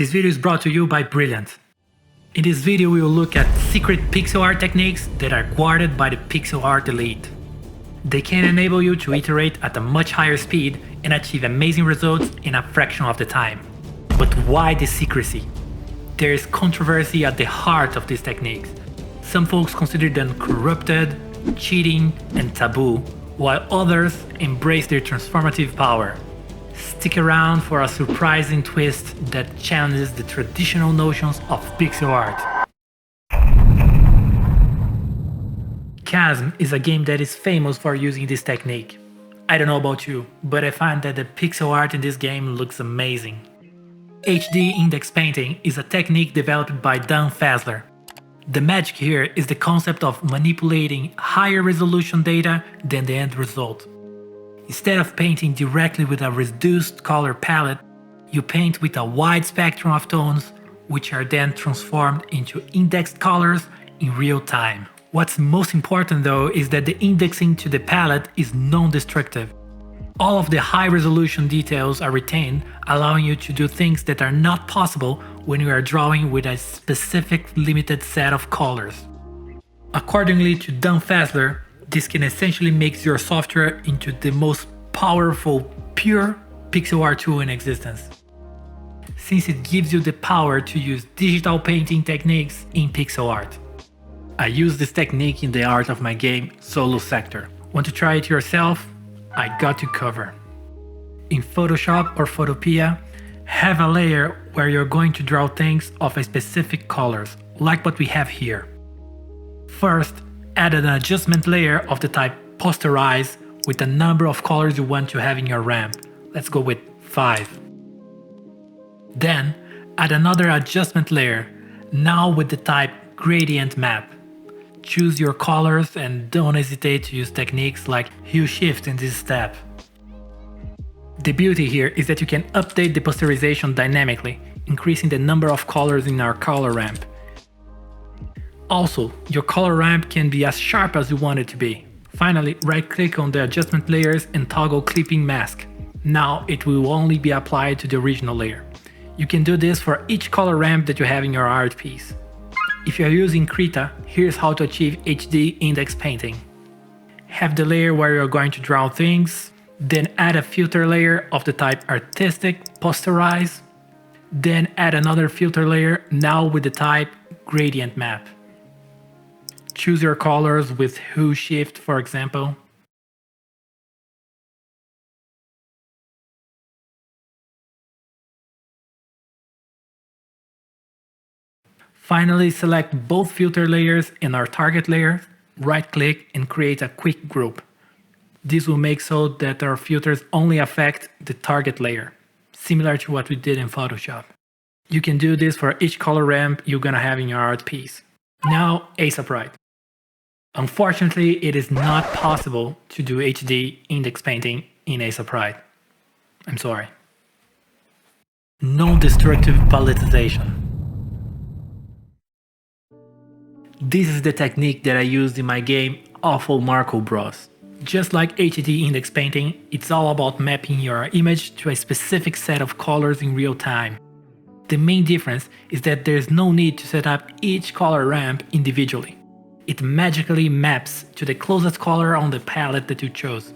This video is brought to you by Brilliant. In this video we will look at secret pixel art techniques that are guarded by the pixel art elite. They can enable you to iterate at a much higher speed and achieve amazing results in a fraction of the time. But why this secrecy? There is controversy at the heart of these techniques. Some folks consider them corrupted, cheating, and taboo, while others embrace their transformative power. Stick around for a surprising twist that challenges the traditional notions of pixel art. Chasm is a game that is famous for using this technique. I don't know about you, but I find that the pixel art in this game looks amazing. HD index painting is a technique developed by Dan Fazler. The magic here is the concept of manipulating higher resolution data than the end result. Instead of painting directly with a reduced color palette, you paint with a wide spectrum of tones, which are then transformed into indexed colors in real time. What's most important though is that the indexing to the palette is non-destructive. All of the high-resolution details are retained, allowing you to do things that are not possible when you are drawing with a specific limited set of colors. Accordingly to Dan Fazler, this can essentially make your software into the most powerful, pure pixel art tool in existence, since it gives you the power to use digital painting techniques in pixel art. I use this technique in the art of my game Solo Sector. Want to try it yourself? I got you covered. In Photoshop or Photopea, have a layer where you're going to draw things of a specific colors, like what we have here. First, add an adjustment layer of the type posterize with the number of colors you want to have in your ramp. Let's go with 5. Then, add another adjustment layer, now with the type gradient map. Choose your colors and don't hesitate to use techniques like hue shift in this step. The beauty here is that you can update the posterization dynamically, increasing the number of colors in our color ramp. Also, your color ramp can be as sharp as you want it to be. Finally, right-click on the adjustment layers and toggle clipping mask. Now it will only be applied to the original layer. You can do this for each color ramp that you have in your art piece. If you are using Krita, here's how to achieve HD index painting. Have the layer where you're going to draw things, then add a filter layer of the type artistic posterize, then add another filter layer, now with the type gradient map. Choose your colors with hue shift, for example. Finally, select both filter layers in our target layer, right-click and create a quick group. This will make so that our filters only affect the target layer, similar to what we did in Photoshop. You can do this for each color ramp you're gonna have in your art piece. Now, Aseprite. Unfortunately, it is not possible to do HD index painting in Aseprite. I'm sorry. Non-destructive palletization. This is the technique that I used in my game Awful Marco Bros. Just like HD index painting, it's all about mapping your image to a specific set of colors in real time. The main difference is that there's no need to set up each color ramp individually. It magically maps to the closest color on the palette that you chose.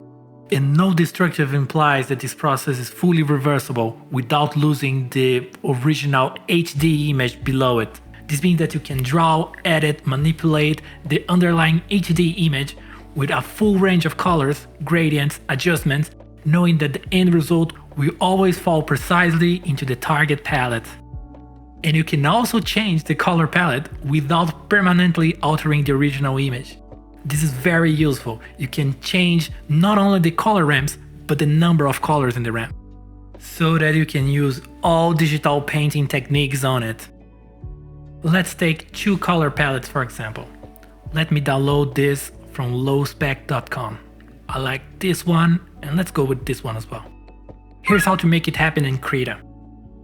And no destructive implies that this process is fully reversible without losing the original HD image below it. This means that you can draw, edit, manipulate the underlying HD image with a full range of colors, gradients, adjustments, knowing that the end result will always fall precisely into the target palette. And you can also change the color palette without permanently altering the original image. This is very useful. You can change not only the color ramps, but the number of colors in the ramp, so that you can use all digital painting techniques on it. Let's take 2 color palettes for example. Let me download this from lowspec.com. I like this one, and let's go with this one as well. Here's how to make it happen in Krita.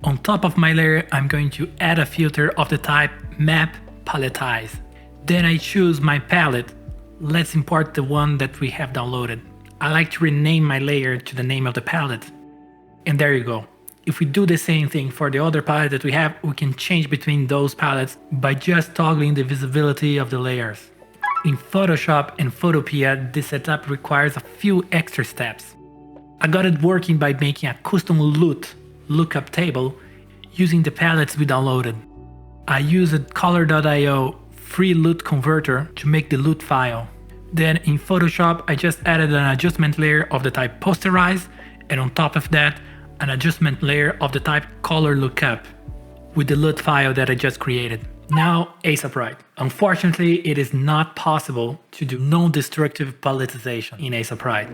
On top of my layer, I'm going to add a filter of the type map palletize. Then I choose my palette. Let's import the one that we have downloaded. I like to rename my layer to the name of the palette. And there you go. If we do the same thing for the other palette that we have, we can change between those palettes by just toggling the visibility of the layers. In Photoshop and Photopea, this setup requires a few extra steps. I got it working by making a custom LUT lookup table using the palettes we downloaded. I used color.io free LUT converter to make the LUT file. Then in Photoshop, I just added an adjustment layer of the type posterize, and on top of that, an adjustment layer of the type color lookup with the LUT file that I just created. Now, Aseprite. Unfortunately, it is not possible to do non-destructive paletization in Aseprite.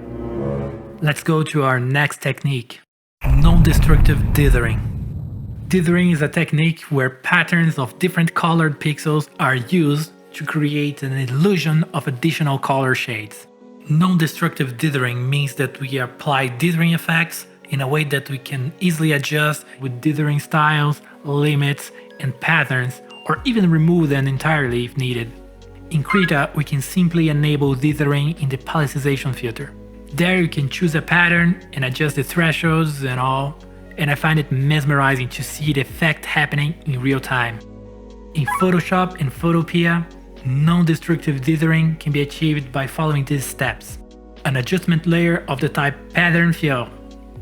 Let's go to our next technique, non-destructive dithering. Dithering is a technique where patterns of different colored pixels are used to create an illusion of additional color shades. Non-destructive dithering means that we apply dithering effects in a way that we can easily adjust with dithering styles, limits, and patterns, or even remove them entirely if needed. In Krita, we can simply enable dithering in the paletization filter. There you can choose a pattern and adjust the thresholds and all, and I find it mesmerizing to see the effect happening in real time. In Photoshop and Photopea, non-destructive dithering can be achieved by following these steps. An adjustment layer of the type pattern fill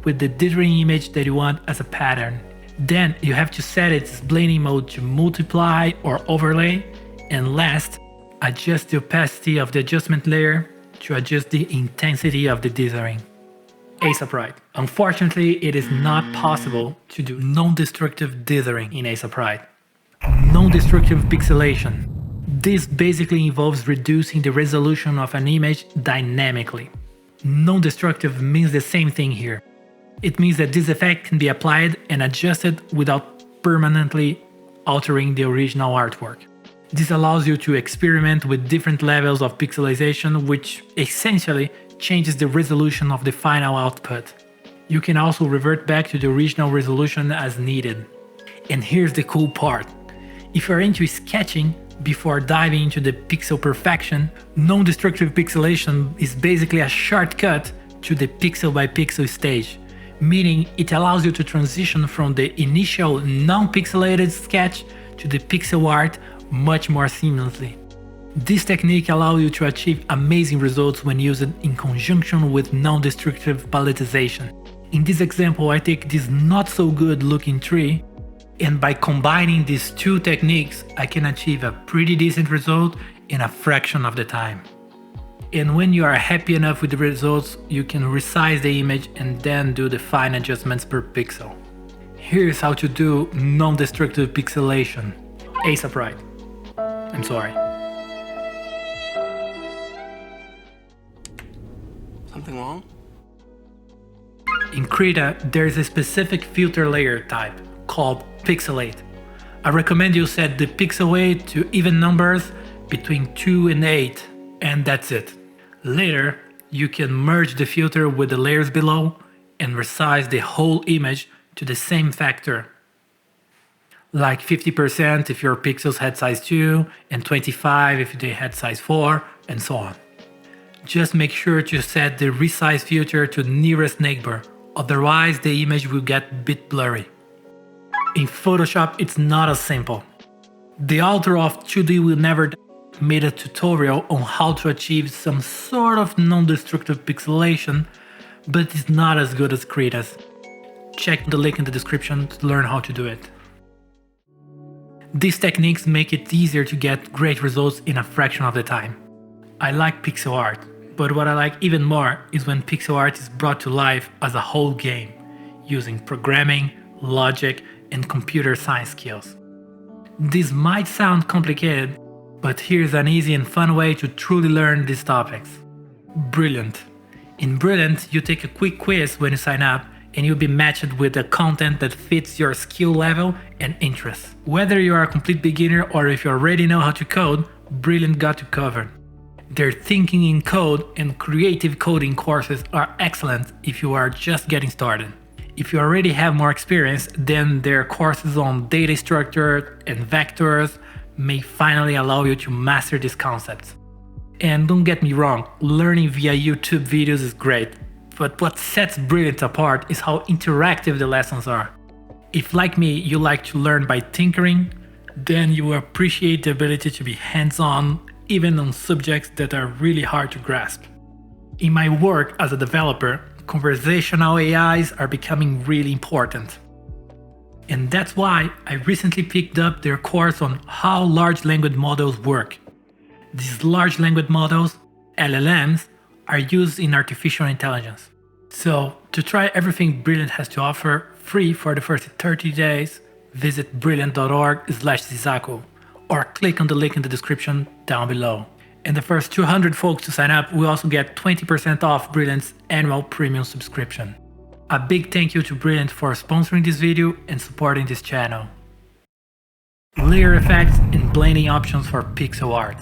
with the dithering image that you want as a pattern. Then you have to set its blending mode to multiply or overlay, and last, adjust the opacity of the adjustment layer to adjust the intensity of the dithering. Aseprite. Unfortunately, it is not possible to do non-destructive dithering in Aseprite. Non-destructive pixelation. This basically involves reducing the resolution of an image dynamically. Non-destructive means the same thing here. It means that this effect can be applied and adjusted without permanently altering the original artwork. This allows you to experiment with different levels of pixelization, which essentially changes the resolution of the final output. You can also revert back to the original resolution as needed. And here's the cool part. If you're into sketching, before diving into the pixel perfection, non-destructive pixelation is basically a shortcut to the pixel by pixel stage, meaning it allows you to transition from the initial non-pixelated sketch to the pixel art much more seamlessly. This technique allows you to achieve amazing results when used in conjunction with non-destructive paletization. In this example, I take this not so good looking tree, and by combining these two techniques, I can achieve a pretty decent result in a fraction of the time. And when you are happy enough with the results, you can resize the image and then do the fine adjustments per pixel. Here's how to do non-destructive pixelation. Aseprite. I'm sorry. Something wrong? In Krita, there's a specific filter layer type called pixelate. I recommend you set the pixel weight to even numbers between 2 and 8, and that's it. Later, you can merge the filter with the layers below and resize the whole image to the same factor. Like 50% if your pixels had size 2, and 25 if they had size 4, and so on. Just make sure to set the resize filter to nearest neighbor, otherwise the image will get a bit blurry. In Photoshop, it's not as simple. The author of 2D Will Never Die made a tutorial on how to achieve some sort of non-destructive pixelation, but it's not as good as Krita's. Check the link in the description to learn how to do it. These techniques make it easier to get great results in a fraction of the time. I like pixel art, but what I like even more is when pixel art is brought to life as a whole game, using programming, logic, and computer science skills. This might sound complicated, but here's an easy and fun way to truly learn these topics. Brilliant. In Brilliant, you take a quick quiz when you sign up, and you'll be matched with the content that fits your skill level and interests. Whether you are a complete beginner or if you already know how to code, Brilliant got you covered. Their thinking in code and creative coding courses are excellent if you are just getting started. If you already have more experience, then their courses on data structure and vectors may finally allow you to master these concepts. And don't get me wrong, learning via YouTube videos is great, but what sets Brilliant apart is how interactive the lessons are. If like me, you like to learn by tinkering, then you will appreciate the ability to be hands-on, even on subjects that are really hard to grasp. In my work as a developer, conversational AIs are becoming really important. And that's why I recently picked up their course on how large language models work. These large language models, LLMs, are used in artificial intelligence. So, to try everything Brilliant has to offer, free for the first 30 days, visit brilliant.org/Zizaku or click on the link in the description down below. And the first 200 folks to sign up will also get 20% off Brilliant's annual premium subscription. A big thank you to Brilliant for sponsoring this video and supporting this channel. Layer effects and blending options for pixel art.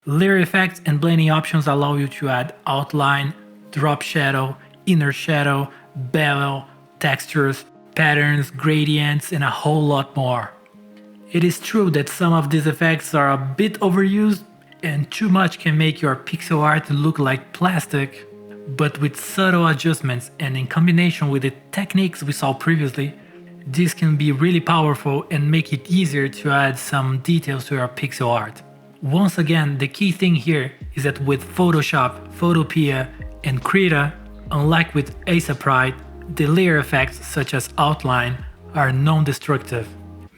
Layer effects and blending options allow you to add outline, drop shadow, inner shadow, bevel, textures, patterns, gradients, and a whole lot more. It is true that some of these effects are a bit overused, and too much can make your pixel art look like plastic. But with subtle adjustments and in combination with the techniques we saw previously, this can be really powerful and make it easier to add some details to your pixel art. Once again, the key thing here is that with Photoshop, Photopea, and Krita, unlike with Aseprite, the layer effects such as outline are non-destructive,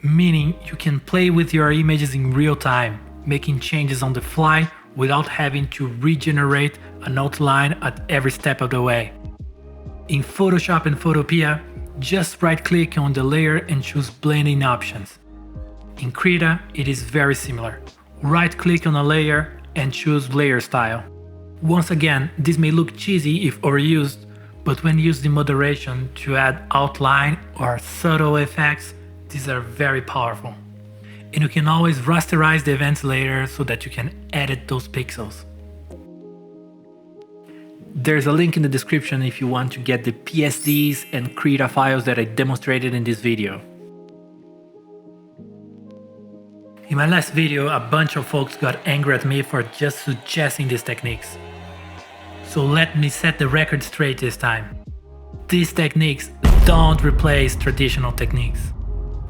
meaning you can play with your images in real time, making changes on the fly without having to regenerate an outline at every step of the way. In Photoshop and Photopea, just right-click on the layer and choose blending options. In Krita, it is very similar. Right-click on a layer and choose layer style. Once again, this may look cheesy if overused, but when used in moderation to add outline or subtle effects, these are very powerful. And you can always rasterize the events later so that you can edit those pixels. There's a link in the description if you want to get the PSDs and Krita files that I demonstrated in this video. In my last video, a bunch of folks got angry at me for just suggesting these techniques. So let me set the record straight this time. These techniques don't replace traditional techniques.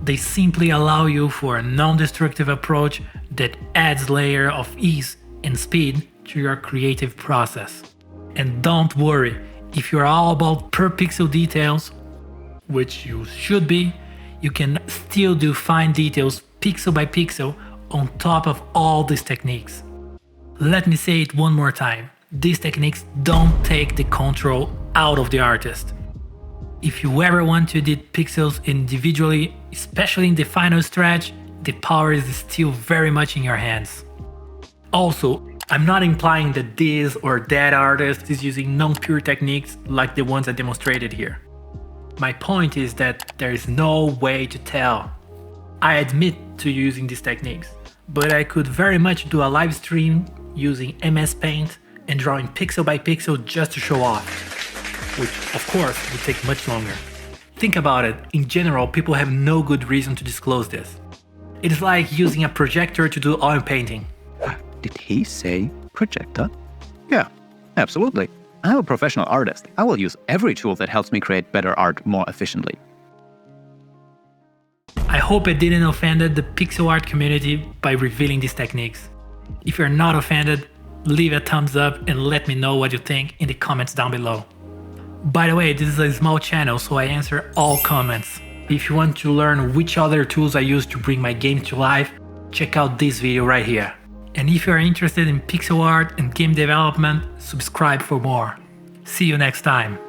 They simply allow you for a non-destructive approach that adds layer of ease and speed to your creative process. And don't worry, if you're all about per pixel details, which you should be, you can still do fine details pixel by pixel on top of all these techniques. Let me say it one more time, these techniques don't take the control out of the artist. If you ever want to edit pixels individually, especially in the final stretch, the power is still very much in your hands. Also, I'm not implying that this or that artist is using non-pure techniques like the ones I demonstrated here. My point is that there is no way to tell. I admit to using these techniques, but I could very much do a live stream using MS Paint and drawing pixel by pixel just to show off, which of course would take much longer. Think about it, in general people have no good reason to disclose this. It is like using a projector to do oil painting. Did he say projector? Yeah, absolutely. I'm a professional artist. I will use every tool that helps me create better art more efficiently. I hope I didn't offend the pixel art community by revealing these techniques. If you're not offended, leave a thumbs up and let me know what you think in the comments down below. By the way, this is a small channel, so I answer all comments. If you want to learn which other tools I use to bring my games to life, check out this video right here. And if you are interested in pixel art and game development, subscribe for more. See you next time.